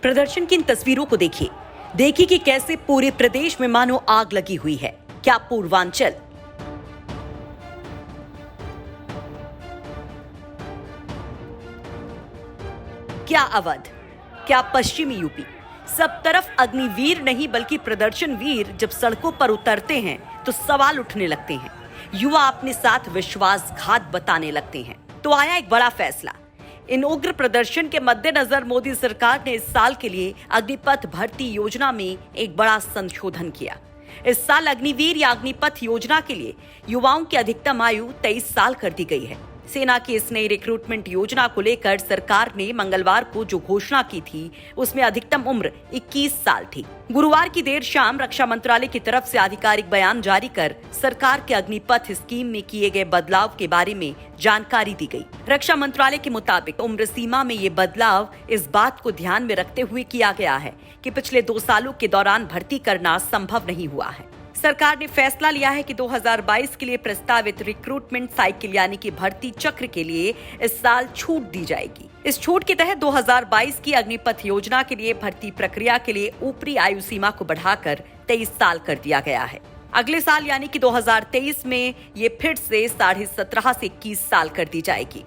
प्रदर्शन की इन तस्वीरों को देखिए कि कैसे पूरे प्रदेश में मानो आग लगी हुई है। क्या पूर्वांचल, क्या अवध, क्या पश्चिमी यूपी, सब तरफ अग्निवीर नहीं बल्कि प्रदर्शन वीर जब सड़कों पर उतरते हैं तो सवाल उठने लगते हैं। युवा अपने साथ विश्वासघात बताने लगते हैं। तो आया एक बड़ा फैसला। इन उग्र प्रदर्शन के मद्देनजर मोदी सरकार ने इस साल के लिए अग्निपथ भर्ती योजना में एक बड़ा संशोधन किया। इस साल अग्निवीर या अग्निपथ योजना के लिए युवाओं की अधिकतम आयु 23 साल कर दी गई है। सेना की इस नई रिक्रूटमेंट योजना को लेकर सरकार ने मंगलवार को जो घोषणा की थी उसमें अधिकतम उम्र 21 साल थी। गुरुवार की देर शाम रक्षा मंत्रालय की तरफ से आधिकारिक बयान जारी कर सरकार के अग्निपथ स्कीम में किए गए बदलाव के बारे में जानकारी दी गई। रक्षा मंत्रालय के मुताबिक उम्र सीमा में ये बदलाव इस बात को ध्यान में रखते हुए किया गया है कि पिछले 2 सालों के दौरान भर्ती करना संभव नहीं हुआ है। सरकार ने फैसला लिया है कि 2022 के लिए प्रस्तावित रिक्रूटमेंट साइकिल यानी कि भर्ती चक्र के लिए इस साल छूट दी जाएगी। इस छूट के तहत 2022 की अग्निपथ योजना के लिए भर्ती प्रक्रिया के लिए ऊपरी आयु सीमा को बढ़ाकर 23 साल कर दिया गया है। अगले साल यानी कि 2023 में ये फिर से 17.5 से 21 साल कर दी जाएगी।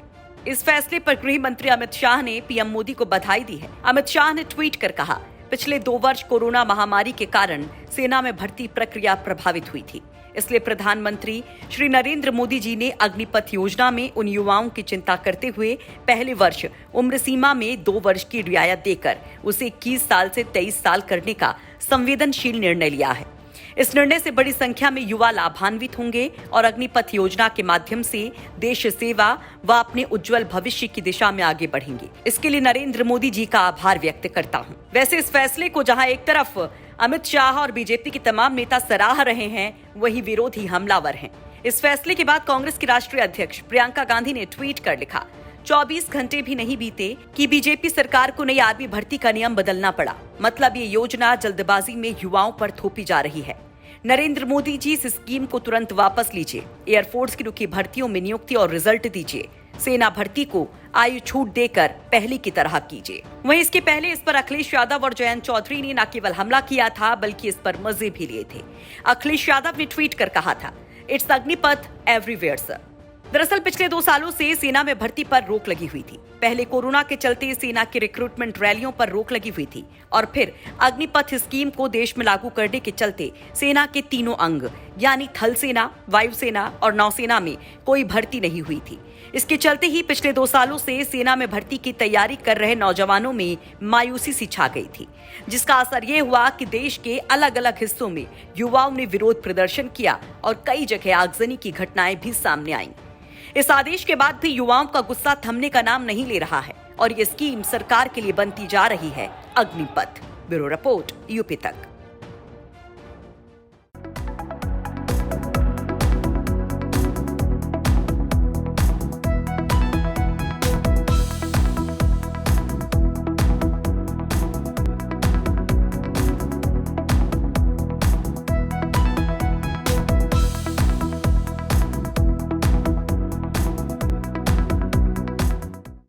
इस फैसले पर गृह मंत्री अमित शाह ने पीएम मोदी को बधाई दी है। अमित शाह ने ट्वीट कर कहा, पिछले 2 वर्ष कोरोना महामारी के कारण सेना में भर्ती प्रक्रिया प्रभावित हुई थी, इसलिए प्रधानमंत्री श्री नरेंद्र मोदी जी ने अग्निपथ योजना में उन युवाओं की चिंता करते हुए पहले वर्ष उम्र सीमा में 2 वर्ष की रियायत देकर उसे 21 साल से 23 साल करने का संवेदनशील निर्णय लिया है। इस निर्णय से बड़ी संख्या में युवा लाभान्वित होंगे और अग्निपथ योजना के माध्यम से देश सेवा व अपने उज्जवल भविष्य की दिशा में आगे बढ़ेंगे। इसके लिए नरेंद्र मोदी जी का आभार व्यक्त करता हूं। वैसे इस फैसले को जहां एक तरफ अमित शाह और बीजेपी के तमाम नेता सराह रहे हैं, वहीं विरोधी हमलावर हैं। इस फैसले के बाद कांग्रेस की राष्ट्रीय अध्यक्ष प्रियंका गांधी ने ट्वीट कर लिखा, 24 घंटे भी नहीं बीते कि बीजेपी सरकार को नई आर्मी भर्ती का नियम बदलना पड़ा। मतलब ये योजना जल्दबाजी में युवाओं पर थोपी जा रही है। नरेंद्र मोदी जी इस स्कीम को तुरंत वापस लीजिए। एयरफोर्स की रुकी भर्तियों में नियुक्ति और रिजल्ट दीजिए। सेना भर्ती को आयु छूट देकर पहले की तरह कीजिए। वहीं इसके पहले इस पर अखिलेश यादव और जयंत चौधरी ने न केवल हमला किया था बल्कि इस पर मजे भी लिए थे। अखिलेश यादव ने ट्वीट कर कहा था, इट्स अग्निपथ एवरीवेयर सर। दरअसल पिछले 2 सालों से सेना में भर्ती पर रोक लगी हुई थी। पहले कोरोना के चलते सेना की रिक्रूटमेंट रैलियों पर रोक लगी हुई थी और फिर अग्निपथ स्कीम को देश में लागू करने के चलते सेना के तीनों अंग यानी थल सेना, वायुसेना और नौसेना में कोई भर्ती नहीं हुई थी। इसके चलते ही पिछले 2 सालों से सेना में भर्ती की तैयारी कर रहे नौजवानों में मायूसी सी छा गई थी, जिसका असर ये हुआ कि देश के अलग अलग हिस्सों में युवाओं ने विरोध प्रदर्शन किया और कई जगह आगजनी की घटनाएं भी सामने आईं। इस आदेश के बाद भी युवाओं का गुस्सा थमने का नाम नहीं ले रहा है और ये स्कीम सरकार के लिए बनती जा रही है अग्निपथ। ब्यूरो रिपोर्ट, यूपी तक।